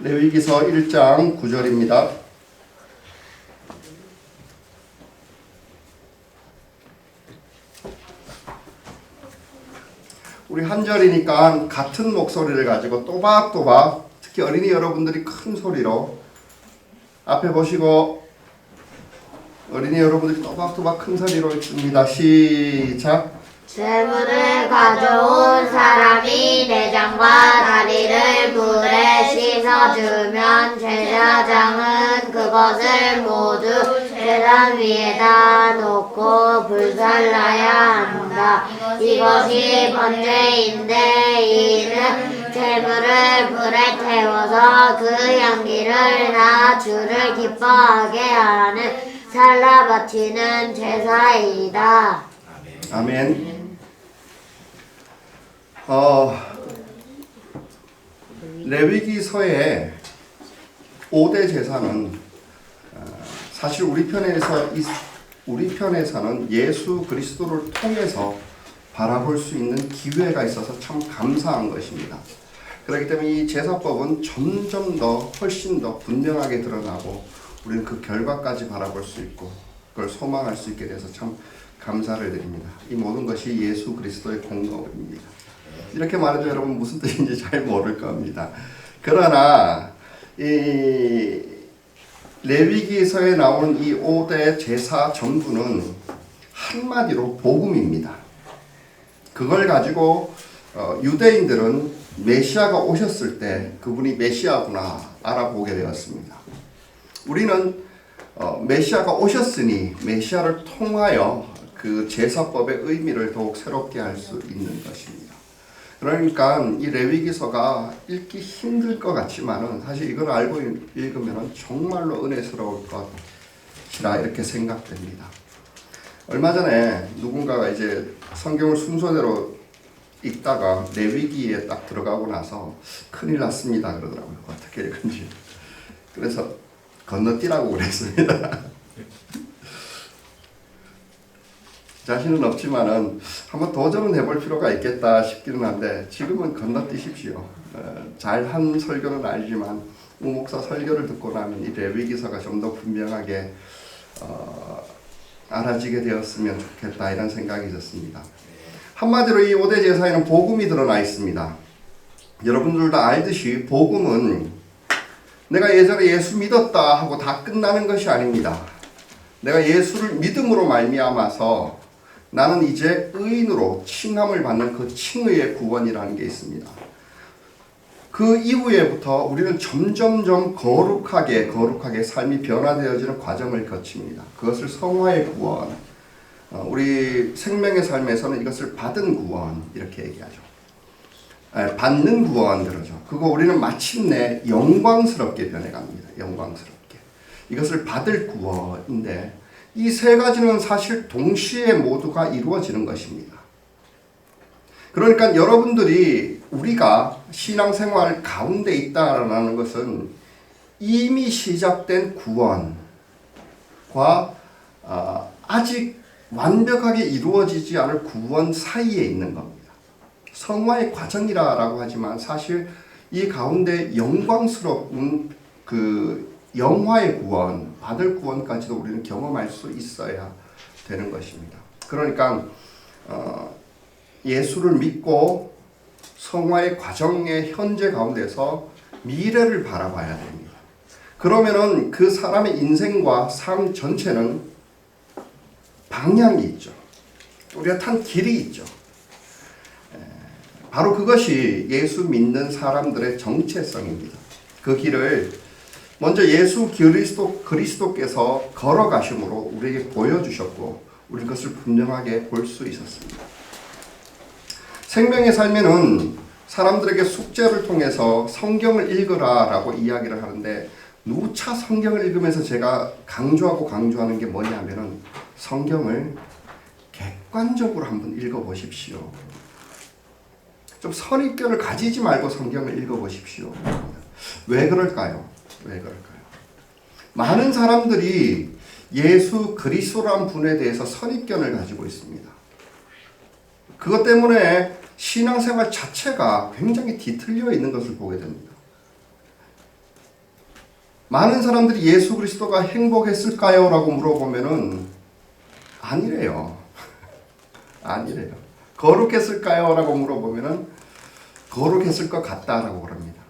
레위기서 1장 9절입니다. 우리 한 절이니까 같은 목소리를 가지고 또박또박, 특히 어린이 여러분들이 큰 소리로 앞에 보시고 어린이 여러분들이 또박또박 큰 소리로 읽습니다. 시작. 재물을 가져온 사람이 내장과 다리를 물에 씻어주면 제사장은 그것을 모두 제단 위에다 놓고 불살라야 한다. 이것이 번제인데 이는 재물을 불에 태워서 그 향기를 나 주를 기뻐하게 하는 살라 바치는 제사이다. 아멘. 레위기서의 5대 제사는 사실 우리 편에서는 예수 그리스도를 통해서 바라볼 수 있는 기회가 있어서 참 감사한 것입니다. 그렇기 때문에 이 제사법은 점점 더 훨씬 더 분명하게 드러나고 우리는 그 결과까지 바라볼 수 있고 그걸 소망할 수 있게 돼서 참 감사를 드립니다. 이 모든 것이 예수 그리스도의 공로입니다. 이렇게 말해도 여러분 무슨 뜻인지 잘 모를 겁니다. 그러나 이 레위기서에 나오는 이 5대 제사 전부는 한마디로 복음입니다. 그걸 가지고 유대인들은 메시아가 오셨을 때 그분이 메시아구나 알아보게 되었습니다. 우리는 메시아가 오셨으니 메시아를 통하여 그 제사법의 의미를 더욱 새롭게 할 수 있는 것입니다. 그러니까 이 레위기서가 읽기 힘들 것 같지만은 사실 이걸 알고 읽으면 정말로 은혜스러울 것이라 이렇게 생각됩니다. 얼마 전에 누군가가 이제 성경을 순서대로 읽다가 레위기에 딱 들어가고 나서 큰일 났습니다 그러더라고요. 어떻게 읽은지. 그래서 건너뛰라고 그랬습니다. 자신은 없지만은 한번 도전은 해볼 필요가 있겠다 싶기는 한데 지금은 건너뛰십시오. 잘한 설교는 알지만 우 목사 설교를 듣고 나면 이 레위기서가 좀 더 분명하게 알아지게 되었으면 좋겠다 이런 생각이 있었습니다. 한마디로 이 5대 제사에는 복음이 드러나 있습니다. 여러분들 다 알듯이 복음은 내가 예전에 예수 믿었다 하고 다 끝나는 것이 아닙니다. 내가 예수를 믿음으로 말미암아서 나는 이제 의인으로 칭함을 받는 그 칭의의 구원이라는 게 있습니다. 그 이후에부터 우리는 점점점 거룩하게 삶이 변화되어지는 과정을 거칩니다. 그것을 성화의 구원, 우리 생명의 삶에서는 이것을 받은 구원 이렇게 얘기하죠. 받는 구원 그러죠. 그거 우리는 마침내 영광스럽게 변해갑니다. 영광스럽게. 이것을 받을 구원인데 이 세 가지는 사실 동시에 모두가 이루어지는 것입니다. 그러니까 여러분들이 우리가 신앙생활 가운데 있다라는 것은 이미 시작된 구원과 아직 완벽하게 이루어지지 않을 구원 사이에 있는 겁니다. 성화의 과정이라고 하지만 사실 이 가운데 영광스러운 그 영화의 구원, 받을 구원까지도 우리는 경험할 수 있어야 되는 것입니다. 그러니까 예수를 믿고 성화의 과정의 현재 가운데서 미래를 바라봐야 됩니다. 그러면은 그 사람의 인생과 삶 전체는 방향이 있죠. 우리가 탄 길이 있죠. 바로 그것이 예수 믿는 사람들의 정체성입니다. 그 길을 먼저 예수 그리스도께서 걸어가심으로 우리에게 보여주셨고 우리 그것을 분명하게 볼 수 있었습니다. 생명의 삶에는 사람들에게 숙제를 통해서 성경을 읽으라 라고 이야기를 하는데 누차 성경을 읽으면서 제가 강조하는 게 뭐냐면은 성경을 객관적으로 한번 읽어보십시오. 좀 선입견을 가지지 말고 성경을 읽어보십시오. 왜 그럴까요? 많은 사람들이 예수 그리스도란 분에 대해서 선입견을 가지고 있습니다. 그것 때문에 신앙생활 자체가 굉장히 뒤틀려 있는 것을 보게 됩니다. 많은 사람들이 예수 그리스도가 행복했을까요? 라고 물어보면은 아니래요. 아니래요. 거룩했을까요? 라고 물어보면은 거룩했을 것 같다라고 그럽니다.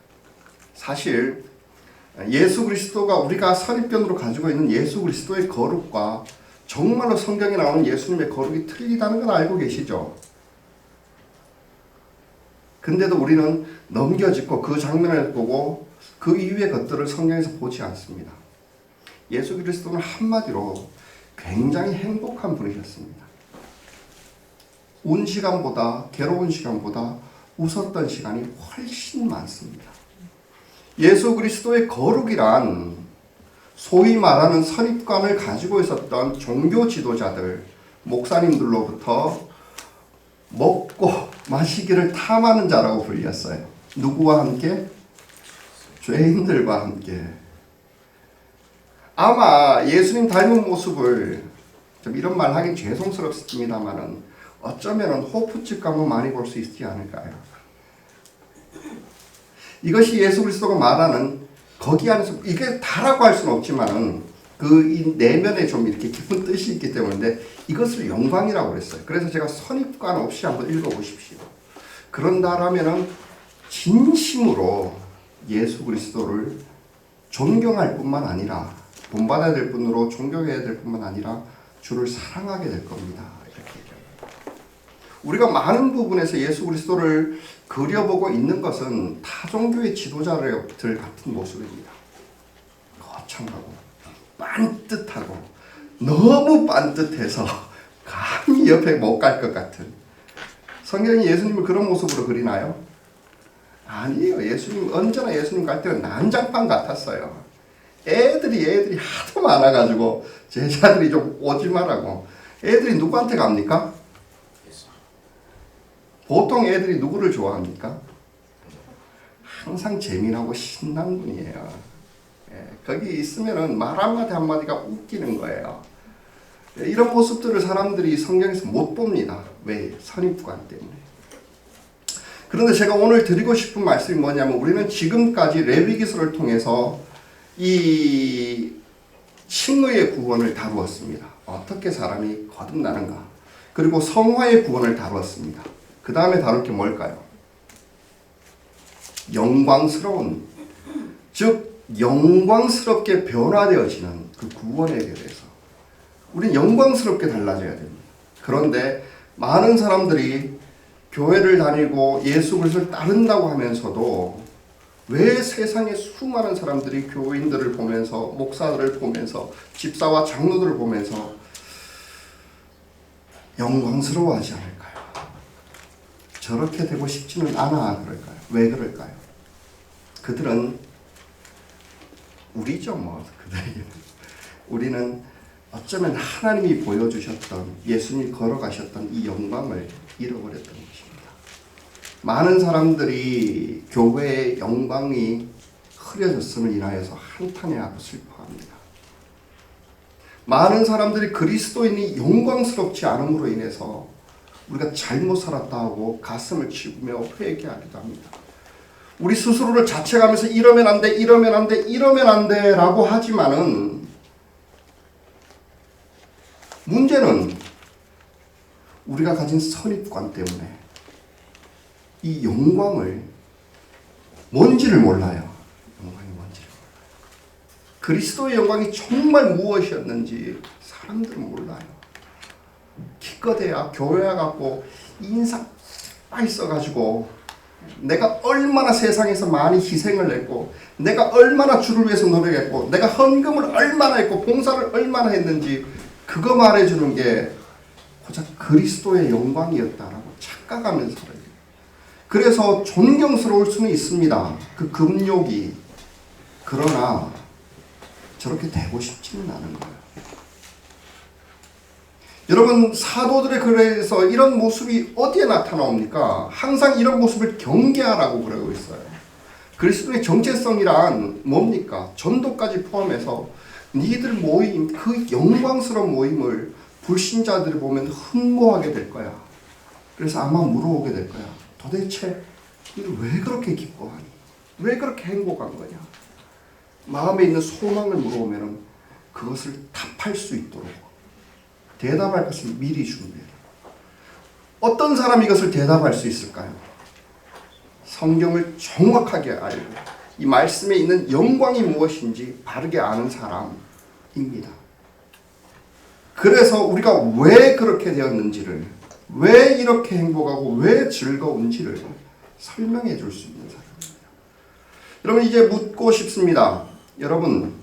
사실 예수 그리스도가 우리가 선입견으로 가지고 있는 예수 그리스도의 거룩과 정말로 성경에 나오는 예수님의 거룩이 틀리다는 건 알고 계시죠? 근데도 우리는 넘겨짚고 그 장면을 보고 그 이후의 것들을 성경에서 보지 않습니다. 예수 그리스도는 한마디로 굉장히 행복한 분이셨습니다. 운 시간보다, 괴로운 시간보다 웃었던 시간이 훨씬 많습니다. 예수 그리스도의 거룩이란 소위 말하는 선입관을 가지고 있었던 종교 지도자들, 목사님들로부터 먹고 마시기를 탐하는 자라고 불렸어요. 누구와 함께? 죄인들과 함께. 아마 예수님 닮은 모습을, 좀 이런 말 하긴 죄송스럽습니다만은 어쩌면 호프집 가면 많이 볼 수 있지 않을까요? 이것이 예수 그리스도가 말하는, 거기 안에서 이게 다라고 할 수는 없지만은 그 이 내면에 좀 이렇게 깊은 뜻이 있기 때문에 이것을 영광이라고 그랬어요. 그래서 제가 선입관 없이 한번 읽어보십시오. 그런다라면은 진심으로 예수 그리스도를 존경할 뿐만 아니라, 본받아야 될 분으로 존경해야 될 뿐만 아니라 주를 사랑하게 될 겁니다. 이렇게 얘기합니다. 우리가 많은 부분에서 예수 그리스도를 그려보고 있는 것은 타종교의 지도자들 같은 모습입니다. 거창하고 빤듯하고 너무 빤듯해서 감히 옆에 못 갈 것 같은. 성경이 예수님을 그런 모습으로 그리나요? 아니에요. 예수님 언제나 예수님 갈 때는 난장판 같았어요. 애들이 하도 많아가지고 제자들이 좀 오지 말라고. 애들이 누구한테 갑니까? 보통 애들이 누구를 좋아합니까? 항상 재미나고 신난 분이에요. 거기 있으면은 말 한마디 한마디가 웃기는 거예요. 이런 모습들을 사람들이 성경에서 못 봅니다. 왜? 선입관 때문에. 그런데 제가 오늘 드리고 싶은 말씀이 뭐냐면, 우리는 지금까지 레위기서를 통해서 이 칭의의 구원을 다루었습니다. 어떻게 사람이 거듭나는가. 그리고 성화의 구원을 다루었습니다. 그 다음에 다룰 게 뭘까요? 영광스러운, 즉 영광스럽게 변화되어지는 그 구원에 대해서 우리는 영광스럽게 달라져야 됩니다. 그런데 많은 사람들이 교회를 다니고 예수 그리스도를 따른다고 하면서도 왜 세상에 수많은 사람들이 교인들을 보면서, 목사들을 보면서, 집사와 장로들을 보면서 영광스러워하지 않을까요? 저렇게 되고 싶지는 않아 그럴까요? 왜 그럴까요? 그들은 우리죠, 뭐. 그들에게는. 우리는 어쩌면 하나님이 보여주셨던, 예수님이 걸어가셨던 이 영광을 잃어버렸던 것입니다. 많은 사람들이 교회의 영광이 흐려졌음을 인하여서 한탄해하고 슬퍼합니다. 많은 사람들이 그리스도인이 영광스럽지 않음으로 인해서 우리가 잘못 살았다 하고 가슴을 치우며 회개하기도 합니다. 우리 스스로를 자책하면서 이러면 안 돼, 이러면 안 돼, 이러면 안 돼 라고 하지만은, 문제는 우리가 가진 선입관 때문에 이 영광을 뭔지를 몰라요. 영광이 뭔지를 몰라요. 그리스도의 영광이 정말 무엇이었는지 사람들은 몰라요. 기껏해야 교회 와갖고 인상 빠 있어가지고 내가 얼마나 세상에서 많이 희생을 했고, 내가 얼마나 주를 위해서 노력했고, 내가 헌금을 얼마나 했고, 봉사를 얼마나 했는지 그거 말해주는 게 고작 그리스도의 영광이었다라고 착각하면서 살아요. 그래서 존경스러울 수는 있습니다. 그 금욕이. 그러나 저렇게 되고 싶지는 않은 거예요. 여러분, 사도들의 글에서 이런 모습이 어디에 나타나옵니까? 항상 이런 모습을 경계하라고 그러고 있어요. 그리스도의 정체성이란 뭡니까? 전도까지 포함해서 니들 모임, 그 영광스러운 모임을 불신자들이 보면 흠모하게 될 거야. 그래서 아마 물어보게 될 거야. 도대체 왜 그렇게 기뻐하니? 왜 그렇게 행복한 거냐? 마음에 있는 소망을 물어보면 그것을 답할 수 있도록 대답할 것을 미리 준비해요. 어떤 사람이 이것을 대답할 수 있을까요? 성경을 정확하게 알고 이 말씀에 있는 영광이 무엇인지 바르게 아는 사람입니다. 그래서 우리가 왜 그렇게 되었는지를, 왜 이렇게 행복하고 왜 즐거운지를 설명해 줄 수 있는 사람입니다. 여러분, 이제 묻고 싶습니다. 여러분,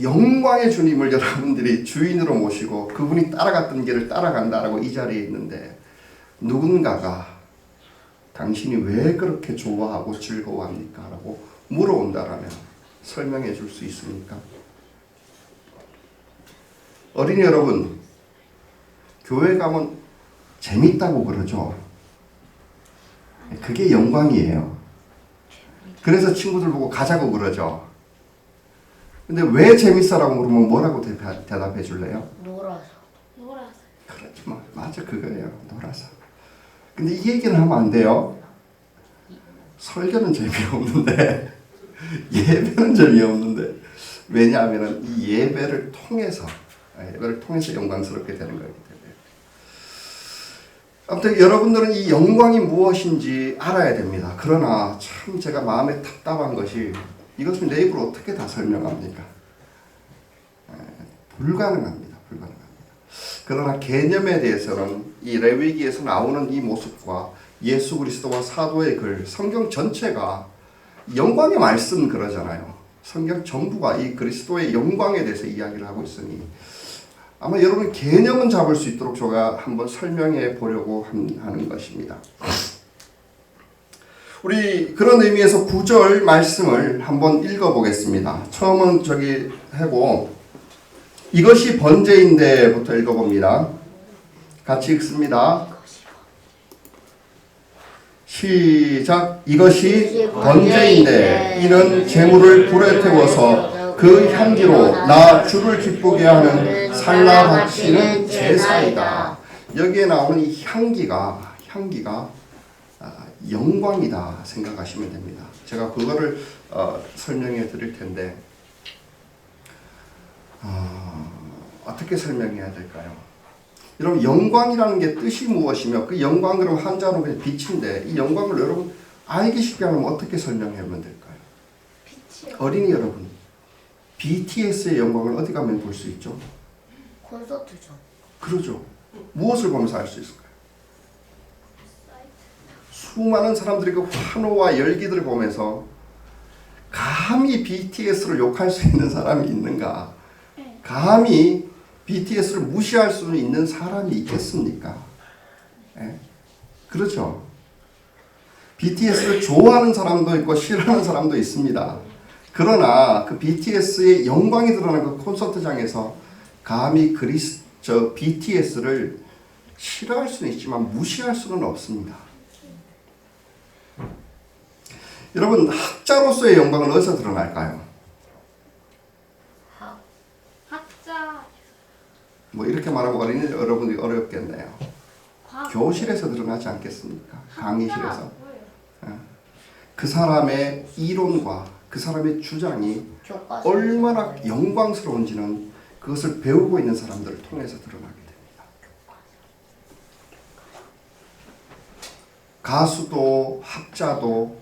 영광의 주님을 여러분들이 주인으로 모시고 그분이 따라갔던 길을 따라간다라고 이 자리에 있는데, 누군가가 당신이 왜 그렇게 좋아하고 즐거워합니까? 라고 물어온다라면 설명해 줄 수 있습니까? 어린이 여러분, 교회 가면 재밌다고 그러죠. 그게 영광이에요. 그래서 친구들 보고 가자고 그러죠. 근데 왜 재밌어라고 물으면 뭐라고 대답해 줄래요? 놀아서. 그렇지, 맞아, 그거예요. 놀아서. 근데 이 얘기는 하면 안 돼요. 설교는 재미없는데 예배는 재미없는데, 왜냐하면 이 예배를 통해서 영광스럽게 되는 거기 때문에. 아무튼 여러분들은 이 영광이 무엇인지 알아야 됩니다. 그러나 참 제가 마음에 답답한 것이, 이것을 내 입으로 어떻게 다 설명합니까? 불가능합니다. 그러나 개념에 대해서는 이 레위기에서 나오는 이 모습과 예수 그리스도와 사도의 글, 성경 전체가 영광의 말씀 그러잖아요. 성경 전부가 이 그리스도의 영광에 대해서 이야기를 하고 있으니 아마 여러분 개념은 잡을 수 있도록 제가 한번 설명해 보려고 하는 것입니다. 우리 그런 의미에서 9절 말씀을 한번 읽어보겠습니다. 처음은 저기 하고, 이것이 번제인데부터 읽어봅니다. 같이 읽습니다. 시작. 이것이 번제인데 이는 제물을 불에 태워서 그 향기로 나 주를 기쁘게 하는 살라 바치는 제사이다. 여기에 나오는 이 향기가 영광이다 생각하시면 됩니다. 제가 그거를 설명해 드릴 텐데, 어떻게 설명해야 될까요? 여러분, 영광이라는 게 뜻이 무엇이며 그 영광, 그럼 한자로 그냥 빛인데, 이 영광을 여러분 알기 쉽게 하면 어떻게 설명하면 될까요? 빛이요. 어린이 여러분, BTS의 영광을 어디 가면 볼 수 있죠? 콘서트죠. 그러죠. 무엇을 보면서 알 수 있을까요? 수많은 사람들이 그 환호와 열기들을 보면서 감히 BTS를 욕할 수 있는 사람이 있는가? 감히 BTS를 무시할 수 있는 사람이 있겠습니까? 예? 그렇죠. BTS를 좋아하는 사람도 있고 싫어하는 사람도 있습니다. 그러나 그 BTS의 영광이 드러나는 그 콘서트장에서 감히 BTS를 싫어할 수는 있지만 무시할 수는 없습니다. 여러분, 학자로서의 영광은 어디서 드러날까요? 학자. 뭐 이렇게 말하면 어린이 여러분들이 어렵겠네요. 교실에서 드러나지 않겠습니까? 강의실에서. 그 사람의 이론과 그 사람의 주장이 얼마나 영광스러운지는 그것을 배우고 있는 사람들을 통해서 드러나게 됩니다. 가수도 학자도.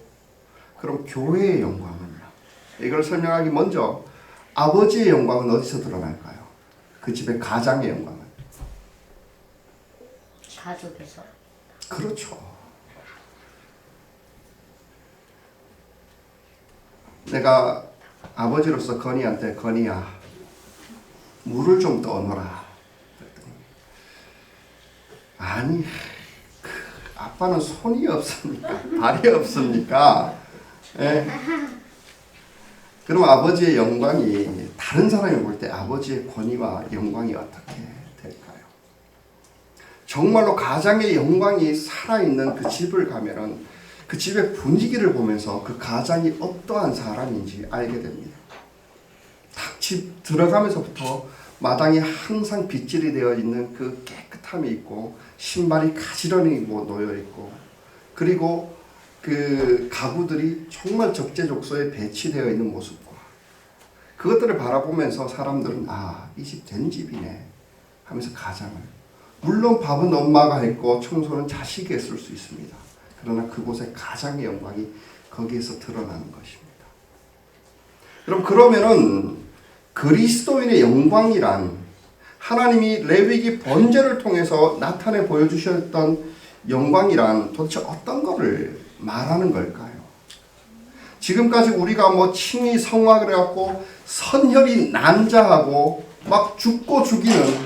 그럼 교회의 영광은요? 이걸 설명하기 먼저 아버지의 영광은 어디서 드러날까요? 그 집의 가장의 영광은? 가족에서. 그렇죠. 내가 아버지로서 건이한테, 건이야, 물을 좀 떠놓으라. 아니, 아빠는 손이 없습니까? 발이 없습니까? 예? 그럼 아버지의 영광이, 다른 사람이 볼 때 아버지의 권위와 영광이 어떻게 될까요? 정말로 가장의 영광이 살아있는 그 집을 가면은 그 집의 분위기를 보면서 그 가장이 어떠한 사람인지 알게 됩니다. 딱 집 들어가면서부터 마당에 항상 빗질이 되어 있는 그 깨끗함이 있고, 신발이 가지런히 놓여 있고, 그리고 그 가구들이 정말 적재적소에 배치되어 있는 모습과 그것들을 바라보면서 사람들은 이 집 된 집이네 하면서 가장을, 물론 밥은 엄마가 했고 청소는 자식이 했을 수 있습니다. 그러나 그곳에 가장의 영광이 거기에서 드러나는 것입니다. 그럼 그러면은 그리스도인의 영광이란 하나님이 레위기 번제를 통해서 나타내 보여주셨던 영광이란 도대체 어떤 것을 말하는 걸까요? 지금까지 우리가 뭐 칭의 성화를 해갖고 선혈이 난자하고 막 죽고 죽이는,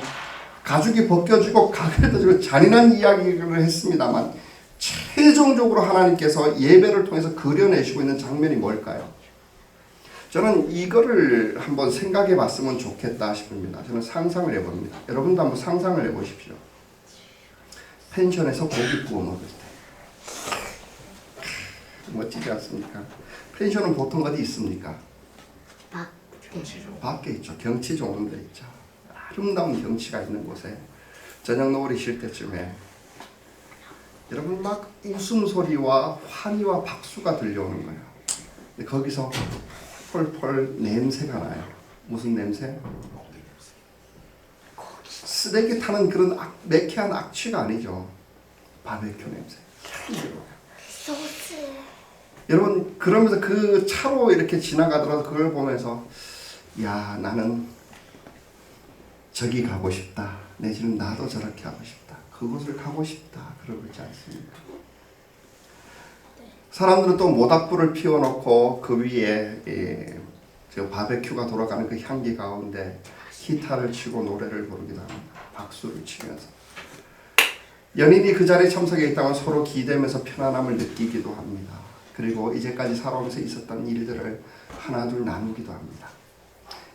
가죽이 벗겨지고 가게를 떠지고 잔인한 이야기를 했습니다만, 최종적으로 하나님께서 예배를 통해서 그려내시고 있는 장면이 뭘까요? 저는 이거를 한번 생각해 봤으면 좋겠다 싶습니다. 저는 상상을 해봅니다. 여러분도 한번 상상을 해보십시오. 펜션에서 고기 구워 먹을 때 멋지지 않습니까? 펜션은 보통 어디 있습니까? 밖에 있죠. 경치 좋은 데 있죠. 아름다운 경치가 있는 곳에 저녁 노을이 질 때쯤에 여러분 막 웃음소리와 환희와 박수가 들려오는 거예요. 거기서 펄펄 냄새가 나요. 무슨 냄새? 쓰레기 타는 그런 매캐한 악취가 아니죠. 바베큐 냄새. 소스. 여러분 그러면서 그 차로 이렇게 지나가더라도 그걸 보면서 야, 나는 저기 가고 싶다. 내지는 나도 저렇게 하고 싶다. 그곳을 가고 싶다. 그러고 있지 않습니까? 사람들은 또 모닥불을 피워놓고 그 위에 저 바베큐가 돌아가는 그 향기 가운데 기타를 치고 노래를 부르기도 합니다. 박수를 치면서. 연인이 그 자리에 참석해 있다면 서로 기대면서 편안함을 느끼기도 합니다. 그리고 이제까지 살아오면서 있었던 일들을 하나둘 나누기도 합니다.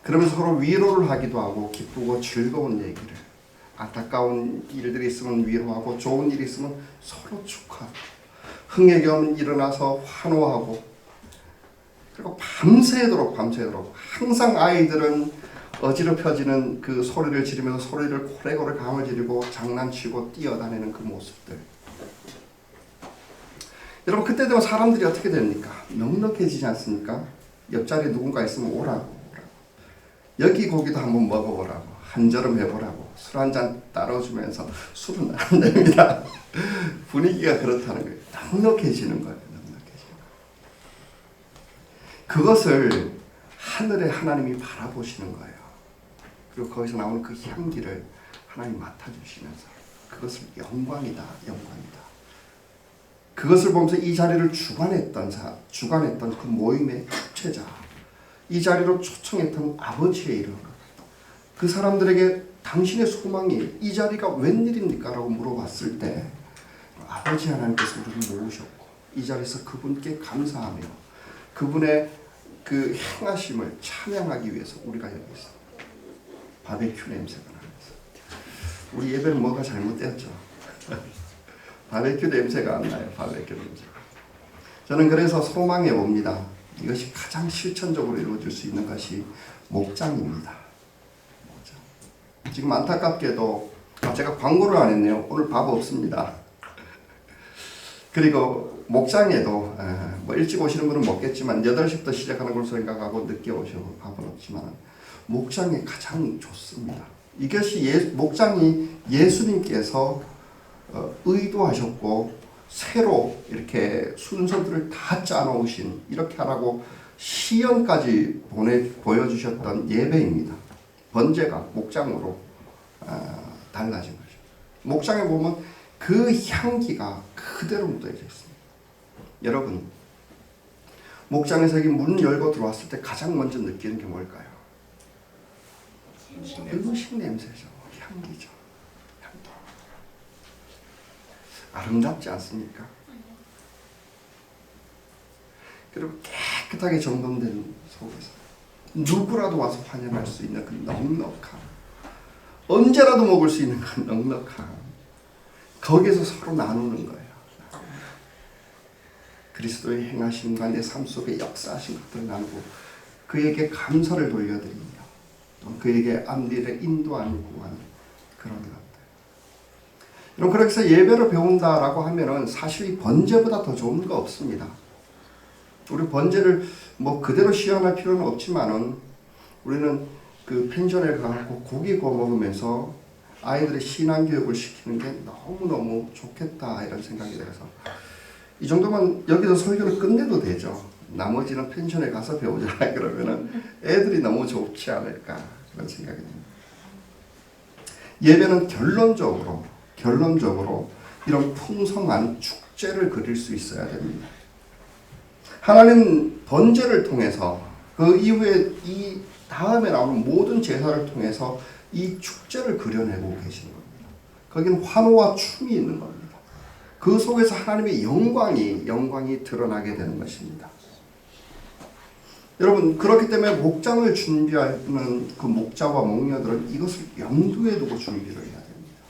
그러면서 서로 위로를 하기도 하고 기쁘고 즐거운 얘기를, 안타까운 일들이 있으면 위로하고 좋은 일이 있으면 서로 축하하고 흥의 겸 일어나서 환호하고, 그리고 밤새도록 항상 아이들은 어지럽혀지는 그 소리를 지르면서 소리를 고래고래 강을 지르고 장난치고 뛰어다니는 그 모습들. 여러분 그때 되면 사람들이 어떻게 됩니까? 넉넉해지지 않습니까? 옆자리에 누군가 있으면 오라고. 여기 고기도 한번 먹어보라고, 한절음 해보라고, 술 한잔 따라주면서 술은 안 됩니다. 분위기가 그렇다는 거예요. 넉넉해지는 거예요. 그것을 하늘의 하나님이 바라보시는 거예요. 그리고 거기서 나오는 그 향기를 하나님 맡아주시면서 그것을 영광이다. 그것을 보면서 이 자리를 주관했던 그 모임의 주체자, 이 자리로 초청했던 아버지의 이름, 그 사람들에게 당신의 소망이 이 자리가 웬일입니까? 라고 물어봤을 때 아버지 하나님께서 우리를 모으셨고 이 자리에서 그분께 감사하며 그분의 그 행하심을 찬양하기 위해서 우리가 여기 있습니다. 바베큐 냄새가 나면서 우리 예배는 뭐가 잘못되었죠? 바베큐 냄새가 안 나요. 바베큐 냄새가. 저는 그래서 소망해 봅니다. 이것이 가장 실천적으로 이루어질 수 있는 것이 목장입니다. 목장. 지금 안타깝게도 제가 광고를 안 했네요. 오늘 밥 없습니다. 그리고 목장에도 뭐 일찍 오시는 분은 먹겠지만 8시부터 시작하는 걸 생각하고 늦게 오셔도 밥은 없지만 목장이 가장 좋습니다. 이것이 목장이 예수님께서 의도하셨고 새로 이렇게 순서들을 다 짜놓으신, 이렇게 하라고 시연까지 보여주셨던 예배입니다. 번제가 목장으로 달라진 거죠. 목장에 보면 그 향기가 그대로 묻어져 있습니다. 여러분, 목장에서 여기 문 열고 들어왔을 때 가장 먼저 느끼는 게 뭘까요? 음식 냄새죠. 향기죠. 향기. 아름답지 않습니까? 그리고 깨끗하게 점검된 속에서 누구라도 와서 환영할 수 있는 그 넉넉함, 언제라도 먹을 수 있는 그 넉넉함, 거기에서 서로 나누는 거예요. 그리스도의 행하심과 내 삶 속에 역사하신 것들을 나누고 그에게 감사를 돌려드리며 또 그에게 앞일에 인도하는 구하는 그런 것들. 여러분, 그렇게 해서 예배를 배운다라고 하면은 사실 이 번제보다 더 좋은 거 없습니다. 우리 번제를 뭐 그대로 시연할 필요는 없지만은 우리는 그 펜션에 가고 고기 구워 먹으면서 아이들의 신앙 교육을 시키는 게 너무너무 좋겠다 이런 생각이 들어서 이 정도면 여기서 설교를 끝내도 되죠. 나머지는 펜션에 가서 배우자 그러면은 애들이 너무 좋지 않을까 그런 생각이 듭니다. 예배는 결론적으로 이런 풍성한 축제를 그릴 수 있어야 됩니다. 하나님 번제를 통해서 그 이후에 이 다음에 나오는 모든 제사를 통해서 이 축제를 그려내고 계시는 겁니다. 거기는 환호와 춤이 있는 겁니다. 그 속에서 하나님의 영광이 드러나게 되는 것입니다. 여러분 그렇기 때문에 목장을 준비하는 그 목자와 목녀들은 이것을 염두에 두고 준비를 해야 됩니다.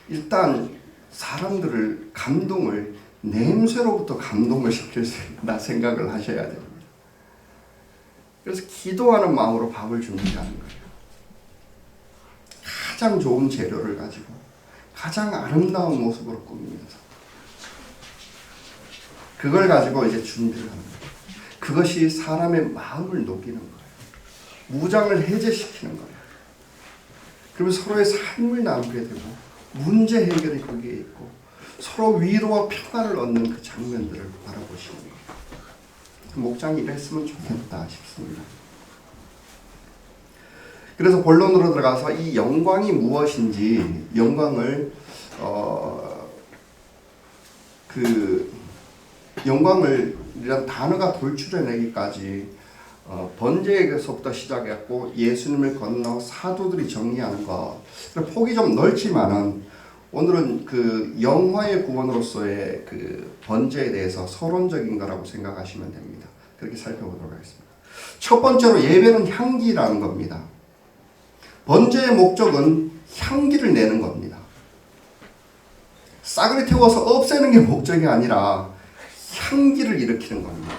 일단 사람들을 감동을 냄새로부터 감동을 시킬 수 있다 생각을 하셔야 됩니다. 그래서 기도하는 마음으로 밥을 준비하는 거예요. 가장 좋은 재료를 가지고 가장 아름다운 모습으로 꾸미면서 그걸 가지고 이제 준비를 하는 거예요. 그것이 사람의 마음을 녹이는 거예요. 무장을 해제시키는 거예요. 그러면 서로의 삶을 나누게 되고 문제 해결이 거기에 있고 서로 위로와 평안을 얻는 그 장면들을 바라보시는 거예요. 그 목장이 이랬으면 좋겠다 싶습니다. 그래서 본론으로 들어가서 이 영광이 무엇인지 영광을 영광을이란 단어가 돌출해내기까지 번제에서부터 시작했고 예수님을 건너 사도들이 정리하는 것 폭이 좀 넓지만은 오늘은 그 영화의 구원으로서의 그 번제에 대해서 서론적인 거라고 생각하시면 됩니다. 그렇게 살펴보도록 하겠습니다. 첫 번째로 예배는 향기라는 겁니다. 번제의 목적은 향기를 내는 겁니다. 싸그리 태워서 없애는 게 목적이 아니라 향기를 일으키는 겁니다.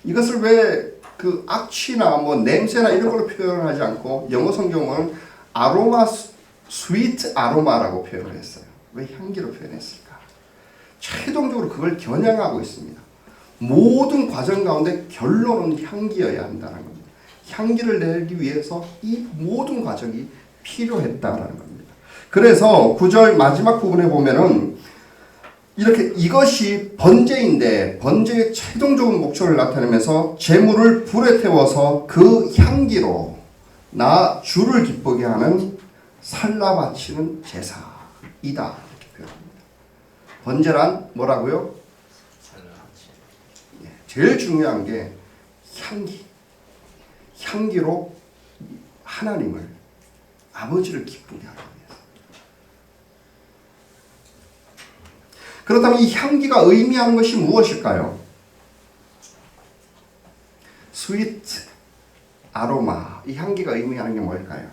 이것을 왜 그 악취나 뭐 냄새나 이런 걸로 표현하지 않고 영어 성경은 아로마 스위트 아로마라고 표현을 했어요. 왜 향기로 표현했을까? 최종적으로 그걸 겨냥하고 있습니다. 모든 과정 가운데 결론은 향기여야 한다는 겁니다. 향기를 내기 위해서 이 모든 과정이 필요했다라는 겁니다. 그래서 9절 마지막 부분에 보면은 이렇게 이것이 번제인데 번제의 최종적인 목적을 나타내면서 제물을 불에 태워서 그 향기로 나 주를 기쁘게 하는 살라 바치는 제사이다 이렇게 표현합니다. 번제란 뭐라고요? 제일 중요한 게 향기로 하나님을 아버지를 기쁘게 하기 위해서. 그렇다면 이 향기가 의미하는 것이 무엇일까요? 스위트 아로마, 이 향기가 의미하는 게 뭘까요?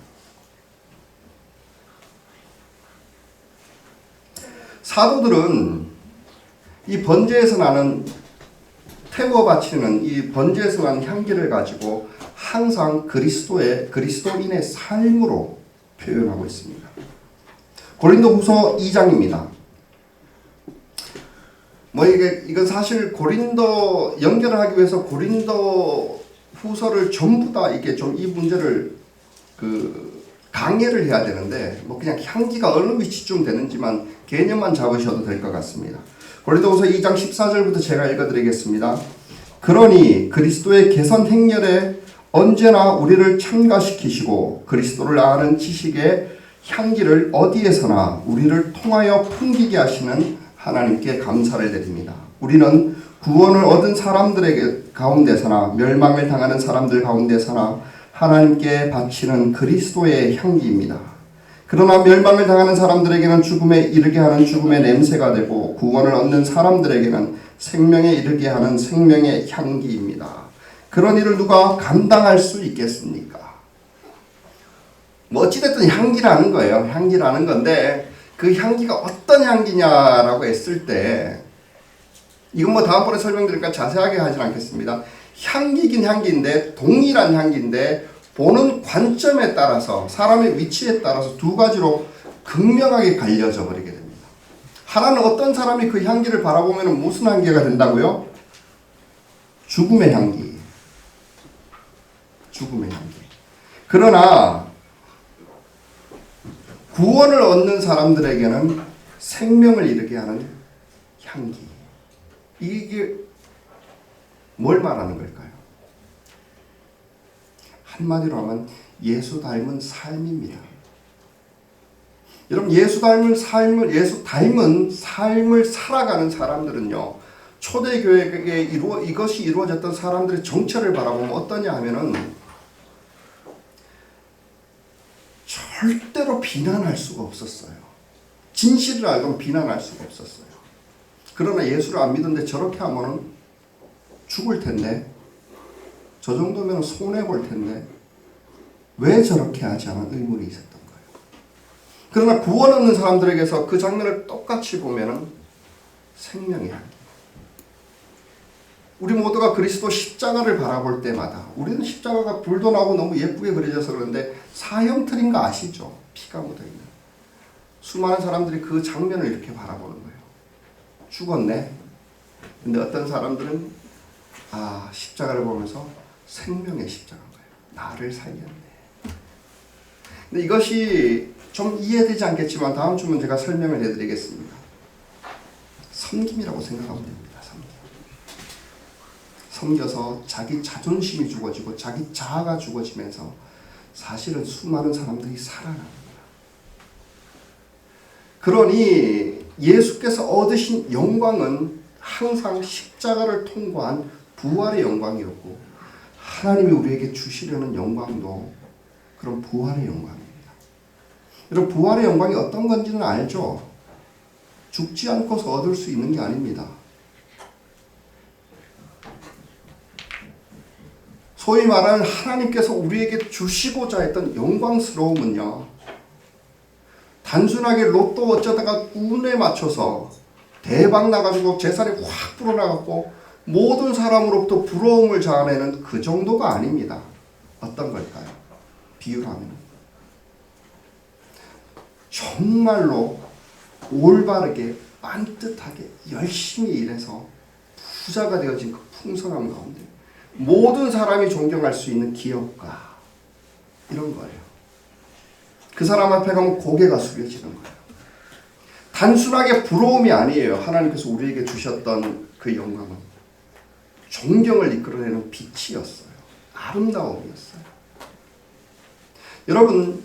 사도들은 이 번제에서 나는 태워 바치는 이 번제에서 나는 향기를 가지고 항상 그리스도인의 삶으로 표현하고 있습니다. 고린도후서 2장입니다. 이건 사실 고린도 연결을 하기 위해서 고린도 후서를 전부 다 이게 좀 이 문제를 강의를 해야 되는데 그냥 향기가 어느 위치쯤 되는지만 개념만 잡으셔도 될 것 같습니다. 고린도후서 2장 14절부터 제가 읽어드리겠습니다. 그러니 그리스도의 개선 행렬에 언제나 우리를 참가시키시고 그리스도를 아는 지식의 향기를 어디에서나 우리를 통하여 풍기게 하시는 하나님께 감사를 드립니다. 우리는 구원을 얻은 사람들에게 가운데서나 멸망을 당하는 사람들 가운데서나 하나님께 바치는 그리스도의 향기입니다. 그러나 멸망을 당하는 사람들에게는 죽음에 이르게 하는 죽음의 냄새가 되고 구원을 얻는 사람들에게는 생명에 이르게 하는 생명의 향기입니다. 그런 일을 누가 감당할 수 있겠습니까? 어찌됐든 향기라는 거예요. 향기라는 건데 그 향기가 어떤 향기냐라고 했을 때 이건 다음번에 설명드리니까 자세하게 하진 않겠습니다. 향기긴 향기인데 동일한 향기인데 보는 관점에 따라서 사람의 위치에 따라서 두 가지로 극명하게 갈려져 버리게 됩니다. 하나는 어떤 사람이 그 향기를 바라보면 무슨 향기가 된다고요? 죽음의 향기. 죽음의 향기. 그러나 구원을 얻는 사람들에게는 생명을 이르게 하는 향기. 이게 뭘 말하는 걸까요? 한마디로 하면 예수 닮은 삶입니다. 여러분, 예수 닮은 삶을 살아가는 사람들은요, 초대교회에 이것이 이루어졌던 사람들의 정체를 바라보면 어떠냐 하면은 절대로 비난할 수가 없었어요. 진실을 알고는 비난할 수가 없었어요. 그러나 예수를 안 믿는데 저렇게 하면은 죽을 텐데, 저 정도면 손해볼 텐데 왜 저렇게 하지 않은 의문이 있었던 거예요. 그러나 구원 얻는 사람들에게서 그 장면을 똑같이 보면은 생명의 향기. 우리 모두가 그리스도 십자가를 바라볼 때마다 우리는 십자가가 불도 나고 너무 예쁘게 그려져서 그런데 사형틀인 거 아시죠? 피가 묻어있는. 수많은 사람들이 그 장면을 이렇게 바라보는 거예요. 죽었네. 근데 어떤 사람들은 십자가를 보면서 생명의 십자가인 거예요. 나를 살렸네. 근데 이것이 좀 이해되지 않겠지만 다음 주면 제가 설명을 해드리겠습니다. 섬김이라고 생각하면 됩니다. 섬겨서 자기 자존심이 죽어지고 자기 자아가 죽어지면서 사실은 수많은 사람들이 살아납니다. 그러니 예수께서 얻으신 영광은 항상 십자가를 통과한 부활의 영광이었고, 하나님이 우리에게 주시려는 영광도 그런 부활의 영광입니다. 여러분, 부활의 영광이 어떤 건지는 알죠? 죽지 않고서 얻을 수 있는 게 아닙니다. 소위 말하는 하나님께서 우리에게 주시고자 했던 영광스러움은요, 단순하게 로또 어쩌다가 운에 맞춰서 대박 나가지고 재산이 확 불어나갖고 모든 사람으로부터 부러움을 자아내는 그 정도가 아닙니다. 어떤 걸까요? 비유를 하면 정말로 올바르게 반듯하게 열심히 일해서 부자가 되어진 그 풍성함 가운데 모든 사람이 존경할 수 있는 기업가, 이런 거예요. 그 사람 앞에 가면 고개가 숙여지는 거예요. 단순하게 부러움이 아니에요. 하나님께서 우리에게 주셨던 그 영광은 존경을 이끌어내는 빛이었어요. 아름다움이었어요. 여러분,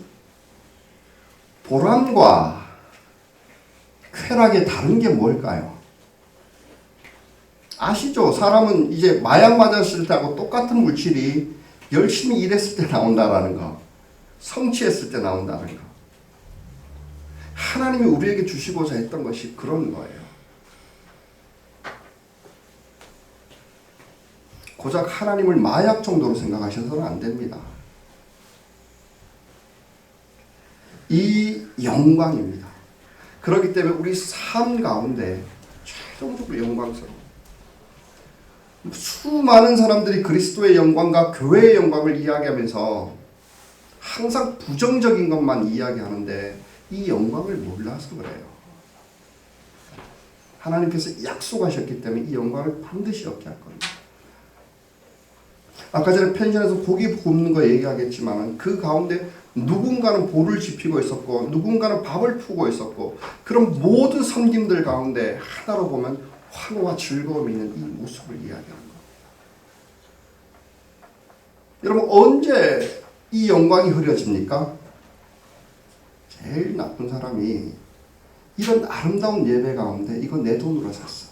보람과 쾌락의 다른 게 뭘까요? 아시죠? 사람은 이제 마약 맞았을 때하고 똑같은 물질이 열심히 일했을 때 나온다라는 거, 성취했을 때 나온다는 거. 하나님이 우리에게 주시고자 했던 것이 그런 거예요. 고작 하나님을 마약 정도로 생각하셔서는 안 됩니다. 이 영광입니다. 그렇기 때문에 우리 삶 가운데 최종적으로 영광스러워. 수많은 사람들이 그리스도의 영광과 교회의 영광을 이야기하면서 항상 부정적인 것만 이야기하는데 이 영광을 몰라서 그래요. 하나님께서 약속하셨기 때문에 이 영광을 반드시 얻게 할 겁니다. 아까 전에 펜션에서 고기 굽는 거 얘기하겠지만 그 가운데 누군가는 볼을 지피고 있었고 누군가는 밥을 푸고 있었고, 그런 모든 섬김들 가운데 하나로 보면 환호와 즐거움이 있는 이 모습을 이야기하는 거예요. 여러분, 언제 이 영광이 흐려집니까? 제일 나쁜 사람이 이런 아름다운 예배 가운데 이거 내 돈으로 샀어,